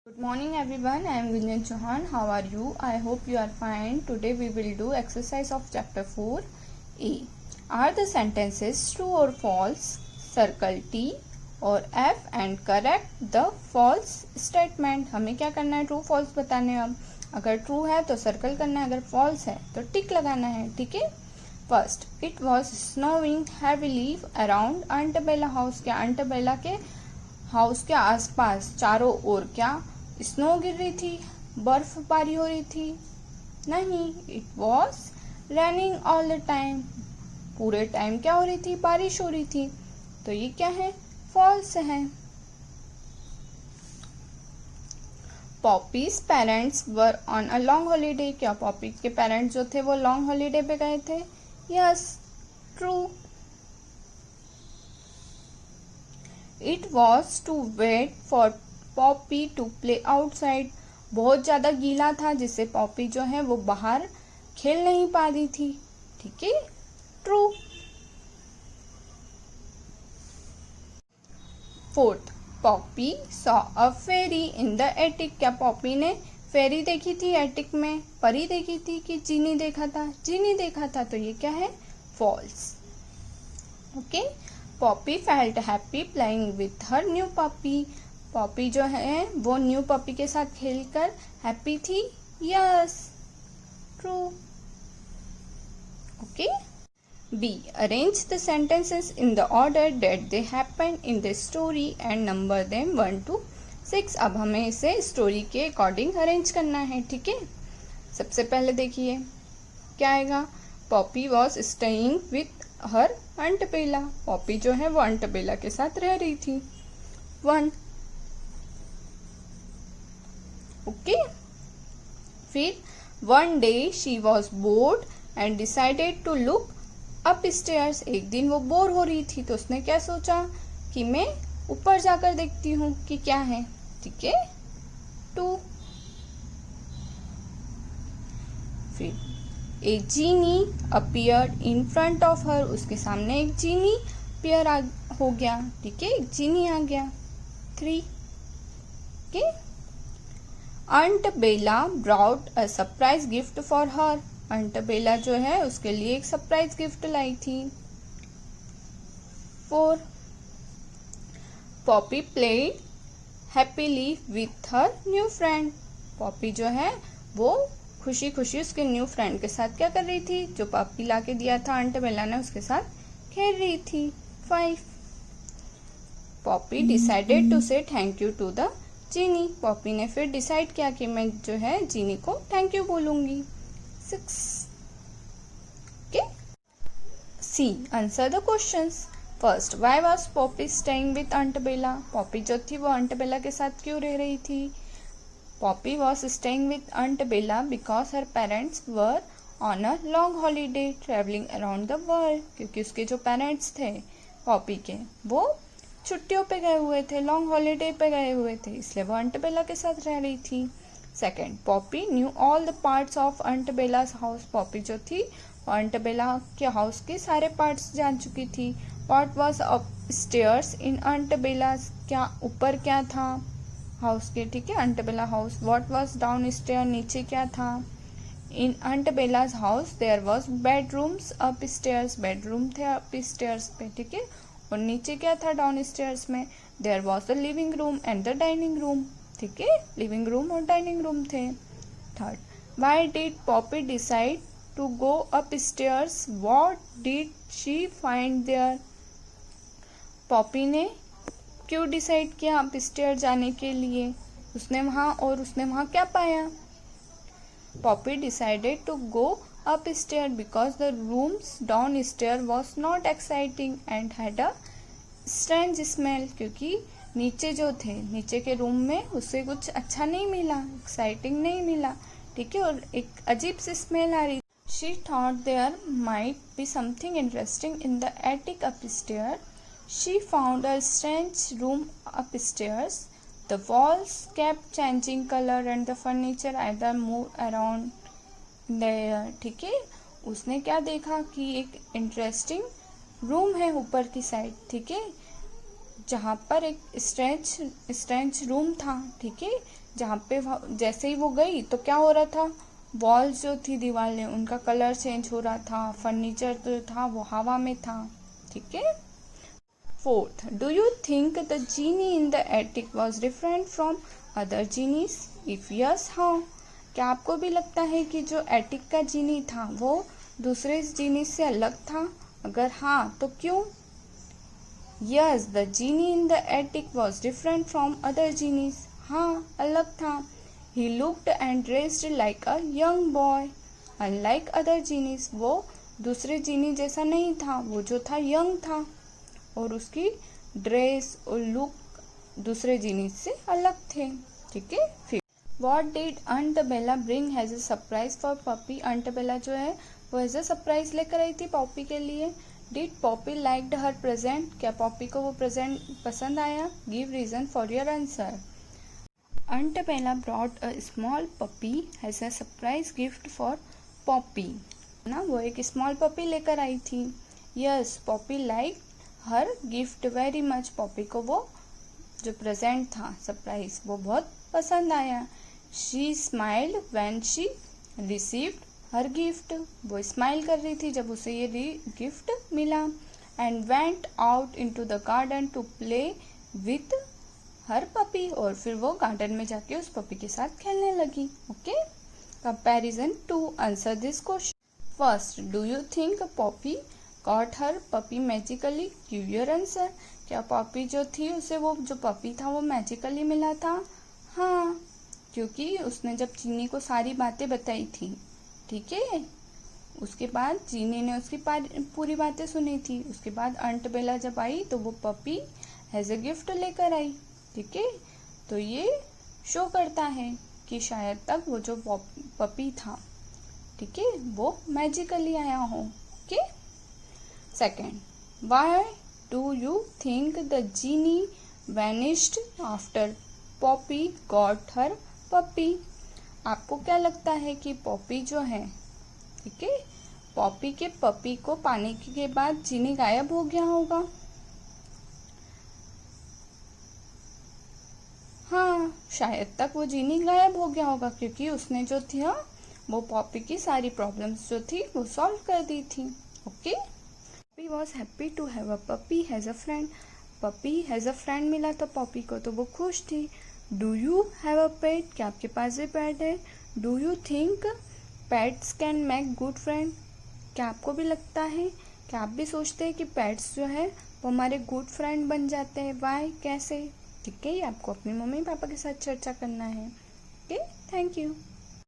Good morning everyone, I am Gunjan Chauhan. How are you? I hope you are fine. Today we will do exercise of chapter 4A. Are the sentences true or false? Circle T और F and correct the false statement. हमें क्या करना है? True false बताने हैं। अब अगर true है तो सर्कल करना है, अगर फॉल्स है तो टिक लगाना है। ठीक है। First, it was snowing heavily around Aunt Bella house. क्या अंटबेला के हाउस के आसपास चारों ओर क्या स्नो गिर रही थी, बर्फबारी हो रही थी? नहीं, it was raining all the time. पूरे टाइम क्या हो रही थी? बारिश हो रही थी। तो ये क्या है? फॉल्स है। Poppy's parents were on a long holiday. क्या पॉपी के पेरेंट्स जो थे वो लॉन्ग हॉलीडे पे गए थे? Yes, true. It was too wet for Poppy to play outside. बहुत ज्यादा गीला था जिससे पॉपी जो है वो बाहर खेल नहीं पा रही थी। ठीक है, true. Fourth, Poppy saw a fairy in the attic. क्या पॉपी ने फेरी देखी थी एटिक में? परी देखी थी कि जीनी देखा था? जीनी देखा था। तो ये क्या है? False. Okay. Poppy felt happy playing with her new puppy. Poppy जो है वो न्यू पपी के साथ खेलकर हैप्पी थी? Yes, true. Okay. B, arrange the sentences in the order that they happened in the story and number them 1 to 6। अब हमें इसे स्टोरी के अकॉर्डिंग अरेंज करना है। ठीक है। सबसे पहले देखिए क्या आएगा। Poppy was staying with her Aunt Bella. Poppy जो है वो अंटबेला के साथ रह रही थी। 1। ओके। फिर one day she was bored and decided to look upstairs. एक दिन वो बोर हो रही थी तो उसने क्या सोचा कि मैं ऊपर जाकर देखती हूँ कि क्या है। ठीक है, 2। फिर a genie appeared in front of her. उसके सामने एक जीनी अपीयर हो गया। ठीक है, एक जीनी आ गया। 3। Okay. Aunt Bella brought a surprise gift for her. Aunt Bella जो है उसके लिए एक सरप्राइज गिफ्ट लाई थी। 4। Poppy played happily with her new friend. Poppy जो है वो खुशी खुशी उसके न्यू फ्रेंड के साथ क्या कर रही थी? जो पॉपी ला के दिया था अंटबेला ने उसके साथ खेल रही थी। 5। Poppy decided to say thank you to the genie. Poppy ने फिर डिसाइड किया कि मैं जो है जीनी को थैंक यू बोलूंगी। 6। Okay. See, answer the questions. First, why was Poppy staying with Aunt Bella. Poppy जो थी वो अंटबेला के साथ क्यों रह रही थी? Poppy was staying with Aunt Bella because her parents were on a long holiday travelling around the world. क्योंकि उसके जो पेरेंट्स थे पॉपी के वो छुट्टियों पे गए हुए थे, लॉन्ग हॉलीडे पे गए हुए थे, इसलिए वो अंटबेला के साथ रह रही थी। Second, Poppy knew all the parts of Aunt Bella's house. Poppy जो थी वो अंटबेला के हाउस के सारे पार्ट्स जान चुकी थी। What was upstairs in Aunt Bella's. क्या ऊपर क्या था हाउस के? ठीक है, Aunt Bella house. What was downstair, नीचे क्या था? In Aunt Bella's house there was bedrooms upstairs. Bedroom थे अप स्टेयर्स पे। ठीक है, और नीचे क्या था डाउन स्टेयर्स में? There was the living room and the dining room. ठीक है, लिविंग रूम और डाइनिंग रूम थे। Third, why did Poppy decide to go upstairs? What did she find there. Poppy ने क्यों डिसाइड किया up stair जाने के लिए? उसने वहां क्या पाया? Poppy decided to go upstairs because the rooms downstairs was not exciting and had a strange smell। क्योंकि नीचे जो थे, नीचे के रूम में उससे कुछ अच्छा नहीं मिला, एक्साइटिंग नहीं मिला। ठीक है, और एक अजीब सी स्मेल आ रही। She thought there might be something interesting in the attic upstairs. She found a strange room upstairs. The walls kept changing color and the furniture either moved around there। ठीक है, उसने क्या देखा कि एक इंटरेस्टिंग रूम है ऊपर की साइड। ठीक है, जहाँ पर एक स्ट्रेंच रूम था। ठीक है, जहाँ पे जैसे ही वो गई तो क्या हो रहा था, वॉल्स जो थी दीवारें उनका कलर चेंज हो रहा था, फर्नीचर जो था वो हवा में था। ठीक है। Fourth, do you think the genie in the attic was different from other genies? If yes, how? क्या आपको भी लगता है कि जो एटिक का जीनी था वो दूसरे जीनी से अलग था? अगर हाँ तो क्यों? Yes, the genie in the attic was different from other genies. हाँ, अलग था। He looked and dressed like a young boy. Unlike other genies, वो दूसरे जीनी जैसा नहीं था, वो जो था यंग था और उसकी ड्रेस और लुक दूसरे जीनी से अलग थे। ठीक है। फिर What did Aunt Bella bring as a surprise for Poppy? Aunt Bella जो है वो एज अ सरप्राइज लेकर आई थी पॉपी के लिए। Did Poppy liked her present? क्या पॉपी को वो प्रेजेंट पसंद आया? Give reason for your answer. Aunt Bella brought a small puppy as a surprise gift for Poppy. ना वो एक स्मॉल पपी लेकर आई थी। यस, पॉपी लाइक हर गिफ्ट वेरी मच। पॉपी को वो जो प्रेजेंट था सरप्राइज वो बहुत पसंद आया। She smiled when she received her gift. वो स्माइल कर रही थी जब उसे ये गिफ्ट मिला। And went out into the garden to play with her puppy. और फिर वो गार्डन में जाके उस पपी के साथ खेलने लगी। ओके। Comparison to answer this question. First, do you think Poppy got her puppy magically? Give your answer. क्या पॉपी जो थी उसे वो जो पपी था वो मैजिकली मिला था? हाँ, क्योंकि उसने जब चीनी को सारी बातें बताई थी। ठीक है। उसके बाद चीनी ने उसकी पूरी बातें सुनी थी। उसके बाद आंट बेला जब आई तो वो पपी एज ए गिफ्ट लेकर आई। ठीक है। तो ये शो करता है कि शायद तक वो जो पपी था, ठीक है, वो मैजिकली आया हो। Okay. Second, why do you think the genie vanished after Poppy got her puppy? आपको क्या लगता है कि पॉपी जो है, ठीक है, पॉपी के पपी को पाने के बाद जीनी गायब हो गया होगा? हाँ, शायद तक वो जीनी गायब हो गया होगा क्योंकि उसने जो थी वो पॉपी की सारी प्रॉब्लम्स जो थी वो सॉल्व कर दी थी। Okay. Poppy was happy to have a puppy has a friend. Puppy has a friend मिला था पॉपी को तो वो खुश थी। Do you have a pet? क्या आपके पास भी पेट है? Do you think pets can make good friend? क्या आपको भी लगता है, क्या आप भी सोचते हैं कि पेट्स जो है वो हमारे गुड फ्रेंड बन जाते हैं? वाई, कैसे? ठीक है, ये आपको अपनी मम्मी पापा के साथ चर्चा करना है। Okay, thank you.